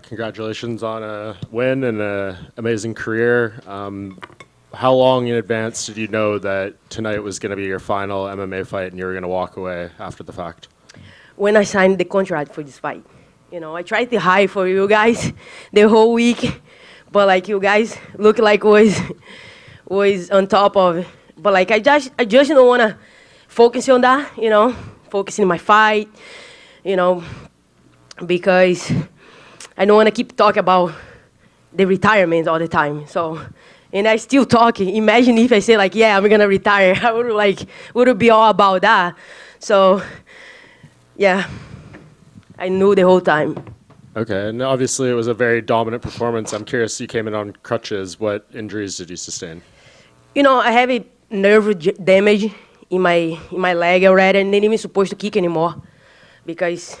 Congratulations on a win and an amazing career. How long in advance did you know that tonight was going to be your final MMA fight and you were going to walk away after the fact? When I signed the contract for this fight, I tried to hide for you guys the whole week, but like you guys look like was on top of it. But like I just don't want to focus on that, focus in my fight, because I don't want to keep talking about the retirement all the time. So, and I still talking. Imagine if I say like, yeah, I'm gonna retire. I would be all about that. So, yeah, I knew the whole time. Okay, and obviously it was a very dominant performance. I'm curious, you came in on crutches. What injuries did you sustain? I have a nerve damage in my leg already, and not even supposed to kick anymore because,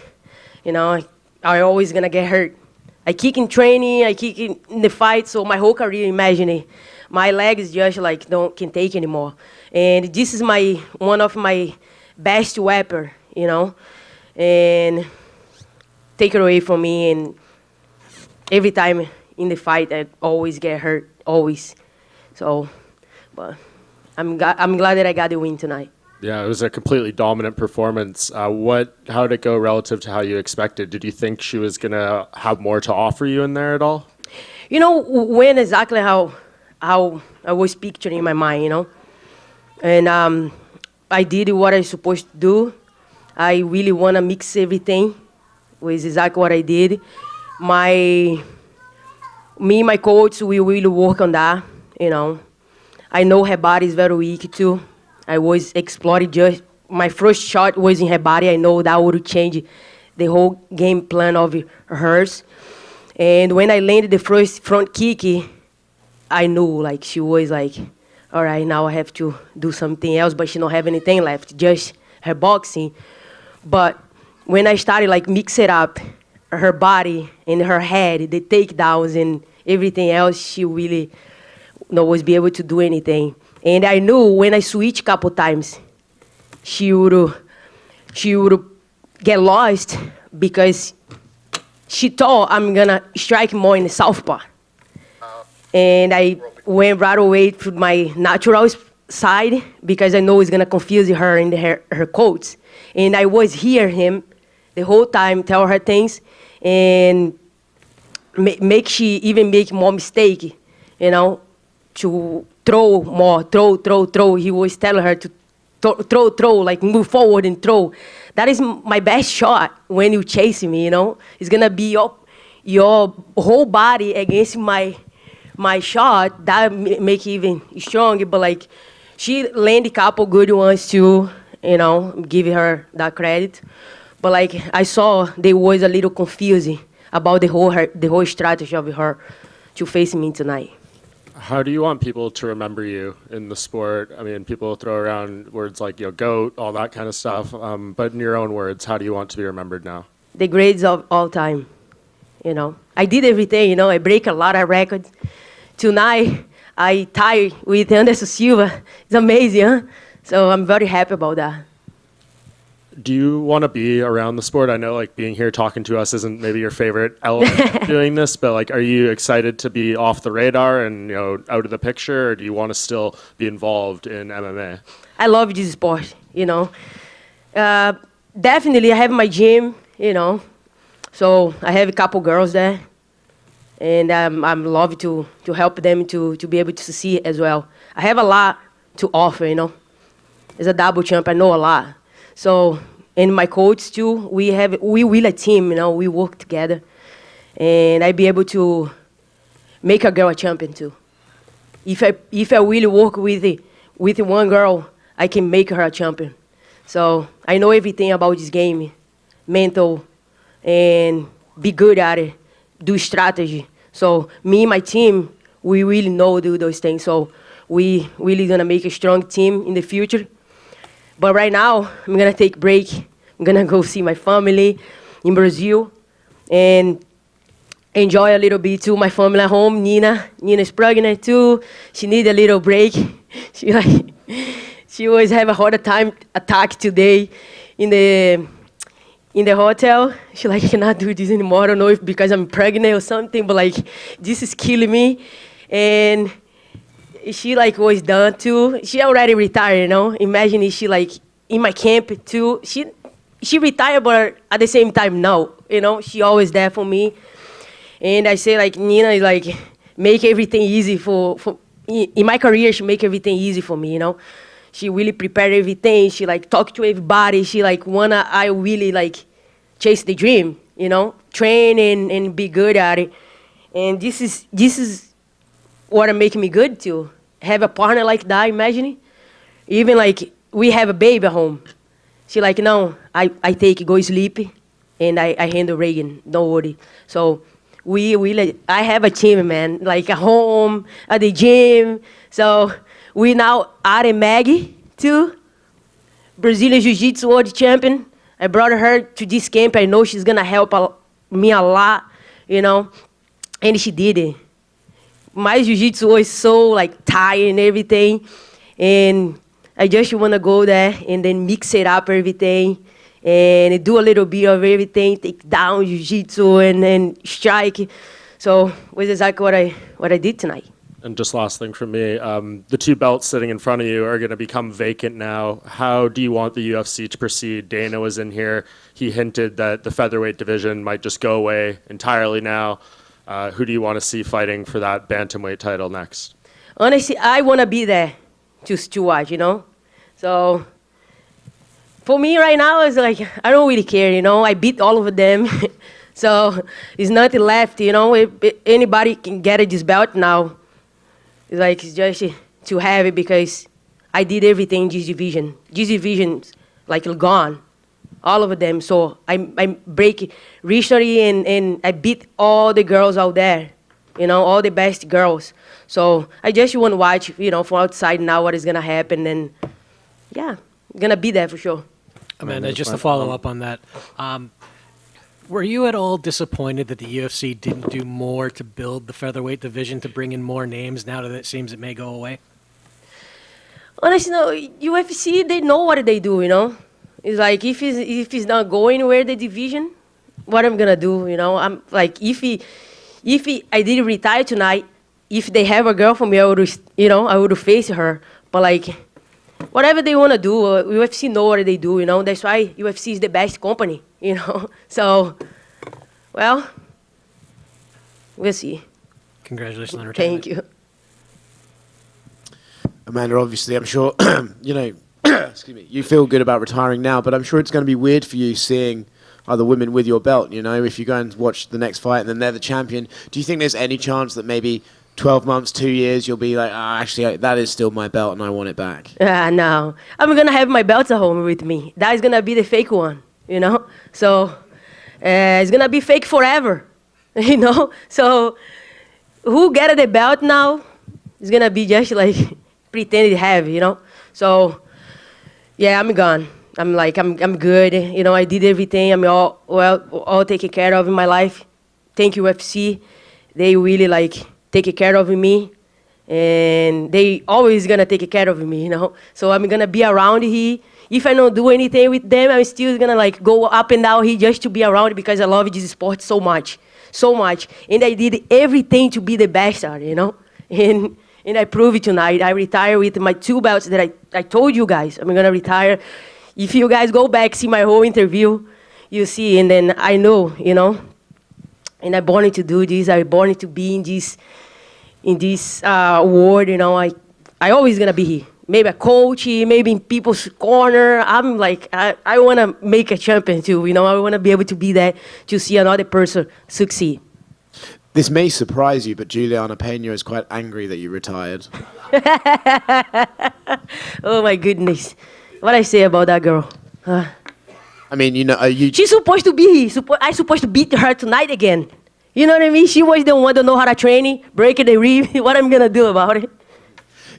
I always gonna get hurt. I kick in training, I kick in the fight, so my whole career, imagine it, my legs just like can take anymore. And this is one of my best weapon, and take it away from me. And every time in the fight, I always get hurt, always. So, but I'm glad that I got the win tonight. Yeah, it was a completely dominant performance. How did it go relative to how you expected? Did you think she was going to have more to offer you in there at all? When exactly how I was picturing in my mind, And I did what I was supposed to do. I really want to mix everything, was exactly what I did. Me and my coach, we really work on that, I know her body is very weak too. I was exploring just my first shot was in her body. I know that would change the whole game plan of hers. And when I landed the first front kick, I knew like she was like, all right, now I have to do something else, but she don't have anything left, just her boxing. But when I started like mix it up, her body and her head, the takedowns and everything else, she really was be able to do anything. And I knew when I switched a couple times, she would get lost because she thought I'm gonna strike more in the southpaw. And I went right away to my natural side because I know it's gonna confuse her and her coach. And I was hear him the whole time, tell her things, and make she even make more mistake, to throw more, throw. He was telling her to throw, like move forward and throw. That is my best shot when you chase me, It's gonna be your whole body against my shot. That make even stronger. But like, she landed a couple good ones too, give her that credit. But like, I saw they was a little confusing about the whole strategy of her to face me tonight. How do you want people to remember you in the sport? I mean, people throw around words like, GOAT, all that kind of stuff. But in your own words, how do you want to be remembered now? The greats of all time, I did everything, I break a lot of records. Tonight, I tie with Anderson Silva. It's amazing, huh? So I'm very happy about that. Do you want to be around the sport? I know like being here talking to us isn't maybe your favorite element doing this, but like, are you excited to be off the radar and, out of the picture, or do you want to still be involved in MMA? I love this sport, Definitely I have my gym, so I have a couple girls there, and I'm love to help them to be able to succeed as well. I have a lot to offer, As a double champ, I know a lot. So, and my coach too, we will a team, we work together. And I be able to make a girl a champion too. If I really work with one girl, I can make her a champion. So I know everything about this game, mental, and be good at it, do strategy. So me and my team, we really know do those things. So we really gonna make a strong team in the future. But right now, I'm gonna take a break. I'm gonna go see my family in Brazil and enjoy a little bit too. My family at home, Nina's pregnant too. She need a little break. She always have a heart attack today in in the hotel. She like, I cannot do this anymore. I don't know if because I'm pregnant or something, but like, this is killing me. And she like was done too. She already retired, you know. Imagine if she like in my camp too. She retired, but at the same time, no. You know, she always there for me. And I say like, Nina, like, make everything easy in my career, she make everything easy for me, you know. She really prepared everything. She like talk to everybody. She like I really like chase the dream, you know, train and be good at it. And this is what make me good too. Have a partner like that, imagine. Even like we have a baby at home. She like, no, I take it, go sleep, and I handle Reagan, don't worry. So I have a team, man, like at home, at the gym. So we now added Maggie too, Brazilian Jiu-Jitsu world champion. I brought her to this camp. I know she's gonna help me a lot, you know, and she did it. My Jiu-Jitsu was so like tired and everything, and I just wanna go there and then mix it up everything and do a little bit of everything, take down Jiu-Jitsu and then strike. So it was exactly what I did tonight. And just last thing from me, the two belts sitting in front of you are going to become vacant now. How do you want the UFC to proceed? Dana was in here. He hinted that the featherweight division might just go away entirely now. Who do you want to see fighting for that bantamweight title next? Honestly, I want to be there to watch, you know? So for me right now, it's like, I don't really care, you know? I beat all of them. So there's nothing left, you know? If anybody can get this belt now. It's like, it's just to have it because I did everything in this division. This division's like gone, all of them. So I break recently and I beat all the girls out there, you know, all the best girls. So I just want to watch, you know, from outside now what is going to happen. And yeah, going to be there for sure. Amanda, just to follow up on that, were you at all disappointed that the UFC didn't do more to build the featherweight division to bring in more names now that it seems it may go away? Honestly, no, UFC, they know what they do, you know? It's like, if it's not going where the division, what I'm going to do, you know? I'm like, if I did retire tonight, if they have a girl for me, I would face her. But like, whatever they want to do, UFC know what they do, you know? That's why UFC is the best company, you know? So, well, we'll see. Congratulations on retirement. Thank you. Amanda, obviously, I'm sure, you know, excuse me, you feel good about retiring now, but I'm sure it's going to be weird for you seeing other women with your belt, you know, if you go and watch the next fight and then they're the champion. Do you think there's any chance that maybe 12 months, 2 years, you'll be like, actually, that is still my belt and I want it back? No. I'm going to have my belts at home with me. That is going to be the fake one, you know? So it's going to be fake forever, you know? So who get the belt now is going to be just like pretend to have, you know? So, yeah, I'm gone. I'm good. You know, I did everything. I'm all taken care of in my life. Thank you, UFC. They really, take care of me. And they always going to take care of me, you know? So I'm going to be around here. If I don't do anything with them, I'm still going to, go up and down here just to be around because I love this sport so much. So much. And I did everything to be the best at it, you know? And I prove it tonight. I retire with my 2 belts that I told you guys. I'm going to retire. If you guys go back, see my whole interview, you see, and then I know, you know, and I'm born to do this. I'm born to be in this world, you know. I always going to be here. Maybe a coach, maybe in people's corner. I'm I want to make a champion too, you know. I want to be able to be there to see another person succeed. This may surprise you, but Juliana Pena is quite angry that you retired. Oh, my goodness. What I say about that girl? I mean, you know, She's supposed to be here. I'm supposed to beat her tonight again. You know what I mean? She was the one to know how to train, break the rib. What I'm going to do about it?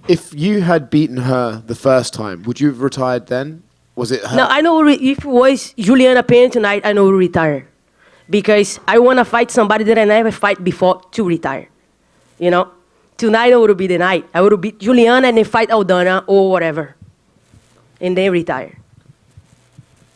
If you had beaten her the first time, would you have retired then? Was it her? No, I know if it was Juliana Pena tonight, I know retire. Because I want to fight somebody that I never fight before to retire. You know? Tonight would be the night. I would beat Juliana and then fight Aldana or whatever. And then retire.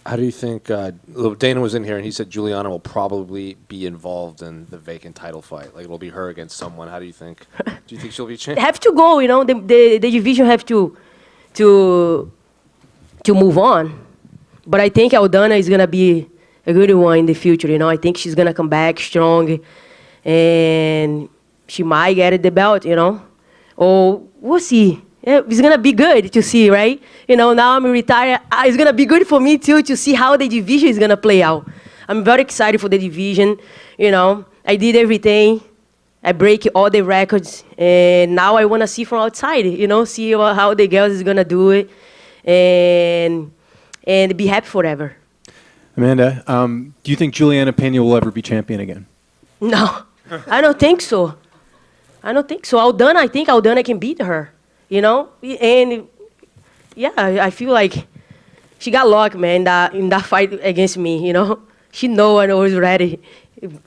How do you think, Dana was in here and he said Juliana will probably be involved in the vacant title fight. Like it'll be her against someone. How do you think? Do you think she'll be champion? Have to go, the division have to move on. But I think Aldana is going to be a good one in the future, I think she's going to come back strong and she might get the belt, Or we'll see. Yeah, it's going to be good to see, right? Now I'm retired. It's going to be good for me, too, to see how the division is going to play out. I'm very excited for the division. I did everything. I break all the records. And now I want to see from outside, see how the girls is going to do it. And be happy forever. Amanda, do you think Juliana Pena will ever be champion again? No, I don't think so. Aldana, I think Aldana can beat her. And yeah, I feel like she got luck, man, in that fight against me, She know I was ready.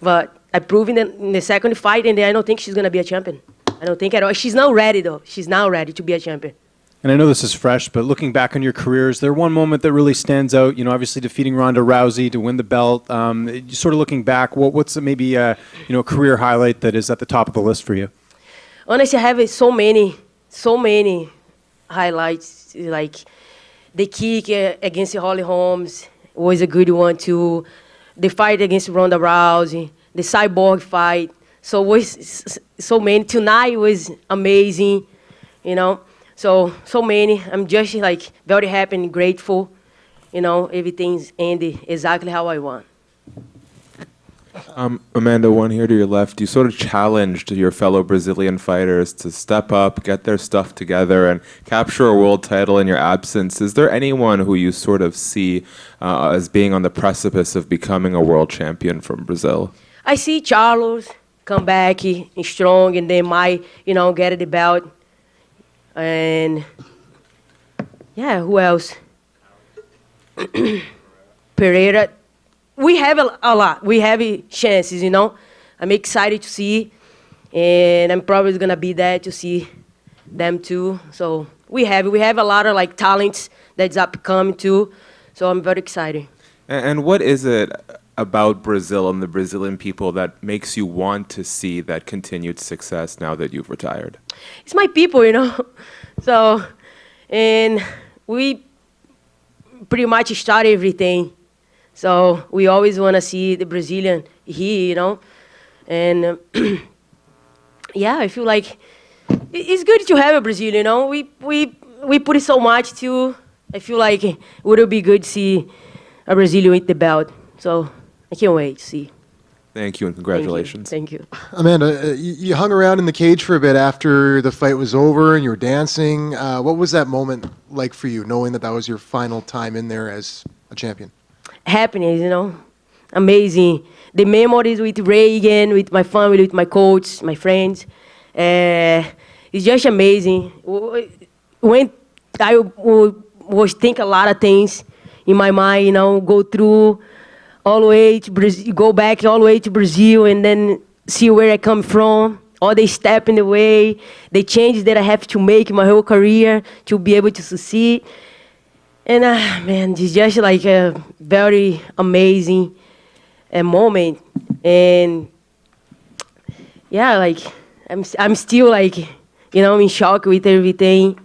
But I proved in the second fight, and I don't think she's going to be a champion. I don't think at all. She's now ready, though. She's now ready to be a champion. And I know this is fresh, but looking back on your career, is there one moment that really stands out? Obviously defeating Ronda Rousey to win the belt. Sort of looking back, what's maybe a career highlight that is at the top of the list for you? Honestly, I have so many highlights. Like the kick against Holly Holmes was a good one too. The fight against Ronda Rousey, the cyborg fight. So was so many. Tonight was amazing, So many. I'm just very happy and grateful. Everything's ended exactly how I want. Amanda, one here to your left. You sort of challenged your fellow Brazilian fighters to step up, get their stuff together, and capture a world title in your absence. Is there anyone who you sort of see as being on the precipice of becoming a world champion from Brazil? I see Charles come back strong, and they might, get the belt. And yeah, who else? Pereira. We have a lot. We have chances, I'm excited to see, and I'm probably gonna be there to see them too. So we have a lot of talents that's upcoming too. So I'm very excited. And what is it about Brazil and the Brazilian people that makes you want to see that continued success now that you've retired? It's my people, So, and we pretty much start everything. So we always want to see the Brazilian here, And yeah, I feel like it's good to have a Brazilian, We put it so much too. I feel like it would be good to see a Brazilian with the belt. So I can't wait to see. Thank you and congratulations. Thank you. Amanda, you hung around in the cage for a bit after the fight was over and you were dancing. What was that moment like for you, knowing that was your final time in there as a champion? Happiness, amazing. The memories with Reagan, with my family, with my coach, my friends. It's just amazing. When I was think a lot of things in my mind, go through all the way to Brazil, go back all the way to Brazil, and then see where I come from, all the step in the way, the changes that I have to make in my whole career to be able to succeed. And man, it's just a very amazing moment. And yeah, I'm still in shock with everything,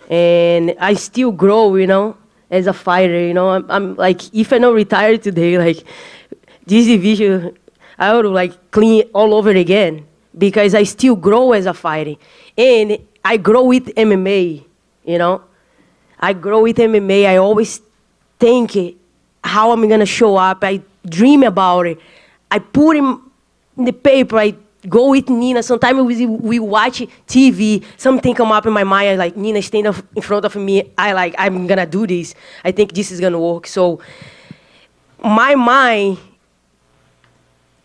and I still grow, as a fighter. I'm if I don't retire today, this division, I would clean all over again, because I still grow as a fighter, and I grow with MMA. I grow with MMA. I always think how I'm gonna show up. I dream about it. I put in the paper. I go with Nina. Sometimes we watch TV. Something come up in my mind. I Nina stand up in front of me. I'm gonna do this. I think this is gonna work. So my mind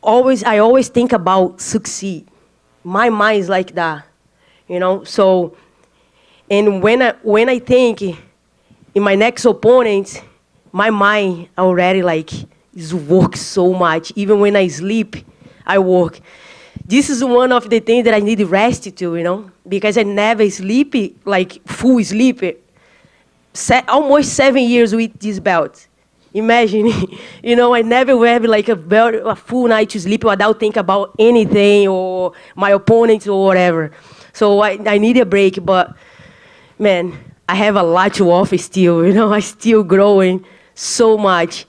I always think about succeed. My mind is like that, So, and when I think in my next opponent, my mind already is work so much. Even when I sleep, I work. This is one of the things that I need rest to, because I never sleep full sleep. Almost 7 years with this belt, Imagine, you know, I never have like a full night to sleep without think about anything or my opponents or whatever. So I need a break, but man, I have a lot to offer still. You know, I still growing so much.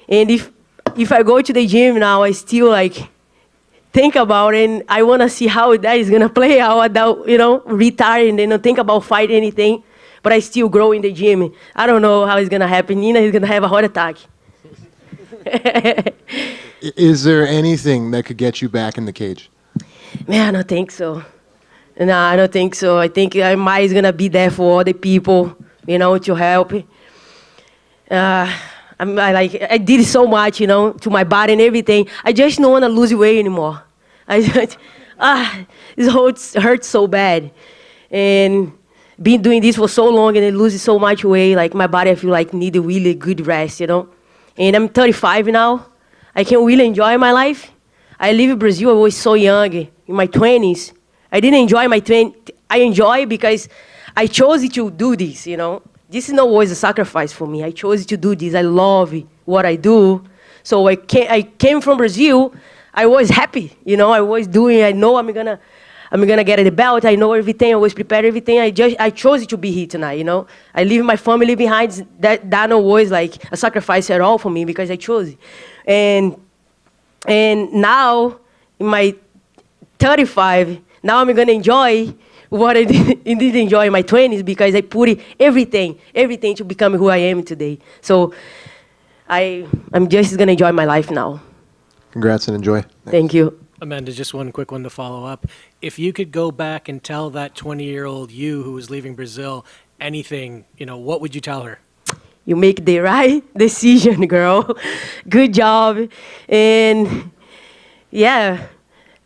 And if I go to the gym now, I still like think about it, and I want to see how that is gonna play out without, you know, retiring and don't think about fight anything. But I still grow in the gym. I don't know how it's gonna happen. Nina is gonna have a heart attack. Is there anything that could get you back in the cage? Man, I don't think so. No, I don't think so. I think I might gonna be there for other people, you know, to help. I did so much, you know, to my body and everything. I just don't want to lose weight anymore. It hurts so bad. And been doing this for so long and it loses so much weight, like my body, I feel like need a really good rest, you know. And I'm 35 now. I can really enjoy my life. I live in Brazil. I was so young, in my 20s. I didn't enjoy my 20s. I enjoy because I chose to do this, you know. This is not always a sacrifice for me. I chose to do this. I love what I do. So I came from Brazil. I was happy, you know. I was doing. I know I'm gonna get the belt. I know everything. I was prepared everything. I chose to be here tonight, you know. I leave my family behind. That no was like a sacrifice at all for me because I chose it. And now in my 35, now I'm gonna enjoy what I didn't enjoy in my 20s because I put everything to become who I am today. So I'm just gonna enjoy my life now. Congrats and enjoy. Thank you. Amanda, just one quick one to follow up. If you could go back and tell that 20-year-old you who was leaving Brazil anything, you know, what would you tell her? You make the right decision, girl. Good job. And yeah,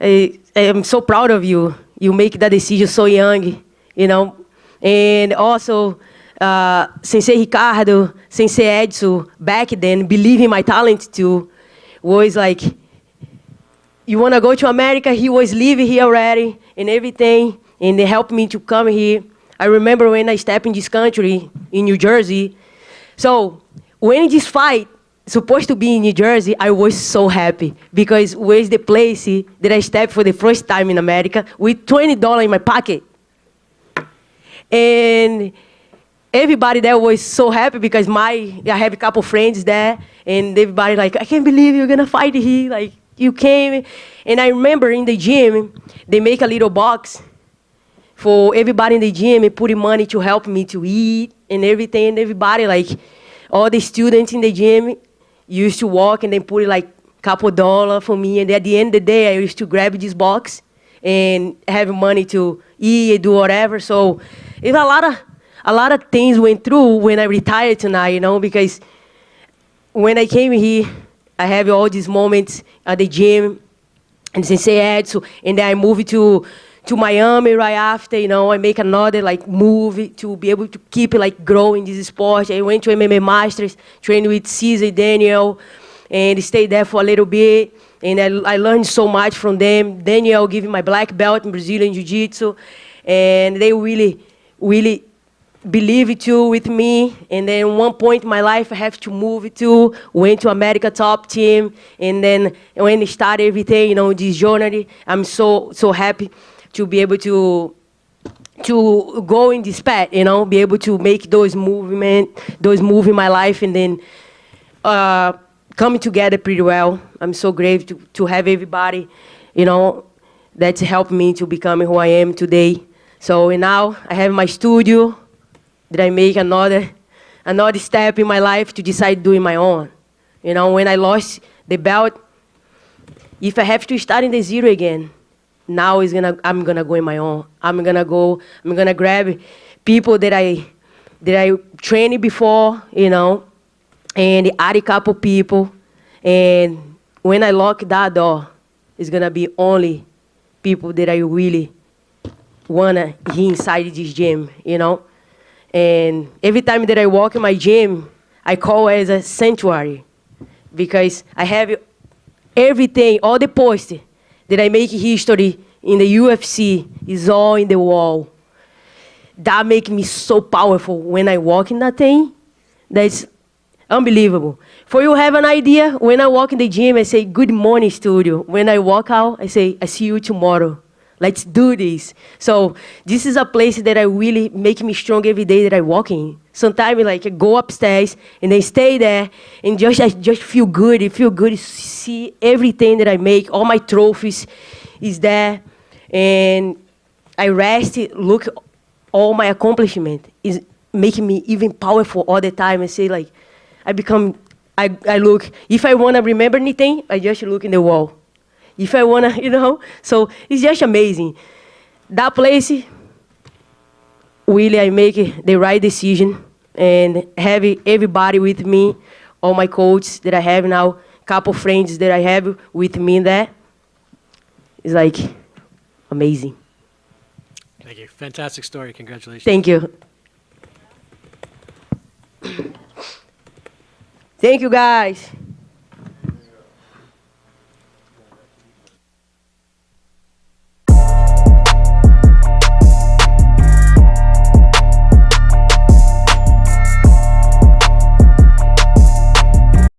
I am so proud of you. You make that decision so young, you know. And also, Sensei Ricardo, Sensei Edson, back then, believe in my talent too, was like, you want to go to America? He was living here already and everything, and they helped me to come here. I remember when I stepped in this country, in New Jersey. So when this fight supposed to be in New Jersey, I was so happy because it was the place that I stepped for the first time in America with $20 in my pocket. And everybody there was so happy because I have a couple friends there, and everybody like, I can't believe you're gonna fight here. Like, you came. And I remember in the gym, they make a little box for everybody in the gym and putting money to help me to eat and everything. And everybody, like, all the students in the gym used to walk and then put like a couple dollars for me. And at the end of the day, I used to grab this box and have money to eat and do whatever. So it's a lot of things went through when I retired tonight, you know, because when I came here, I have all these moments at the gym and Sensei Edson, and then I moved to Miami right after, you know. I make another like move to be able to keep like growing this sport. I went to MMA Masters, trained with Cesar Daniel, and stayed there for a little bit. And I learned so much from them. Daniel gave me my black belt in Brazilian Jiu-Jitsu, and they really, really believed too with me. And then one point in my life, I have to move to, went to America top team, and then when I started everything, you know, this journey, I'm so happy to be able to go in this path, you know, be able to make those move in my life, and then coming together pretty well. I'm so grateful to have everybody, you know, that's helped me to become who I am today. So and now I have my studio that I make another step in my life to decide doing my own. You know, when I lost the belt, if I have to start in the zero again, now I'm gonna go in my own. I'm gonna grab people that I trained before, you know, and add a couple people. And when I lock that door, it's gonna be only people that I really wanna be inside this gym, you know. And every time that I walk in my gym, I call it as a sanctuary because I have everything, all the posts that I make history in the UFC is all in the wall. That makes me so powerful when I walk in that thing. unbelievable. For you have an idea, when I walk in the gym, I say, good morning, studio. When I walk out, I say, I see you tomorrow. Let's do this. So this is a place that I really make me strong every day that I walk in. Sometimes like I go upstairs and I stay there and I just feel good. It feel good to see everything that I make. All my trophies is there. And I rest, look, all my accomplishment is making me even powerful all the time. I say like, I look, if I want to remember anything, I just look in the wall. If I want to, so it's just amazing. That place, really, I make the right decision and have everybody with me, all my coaches that I have now, couple friends that I have with me there. It's like amazing. Thank you. Fantastic story. Congratulations. Thank you. Thank you, guys.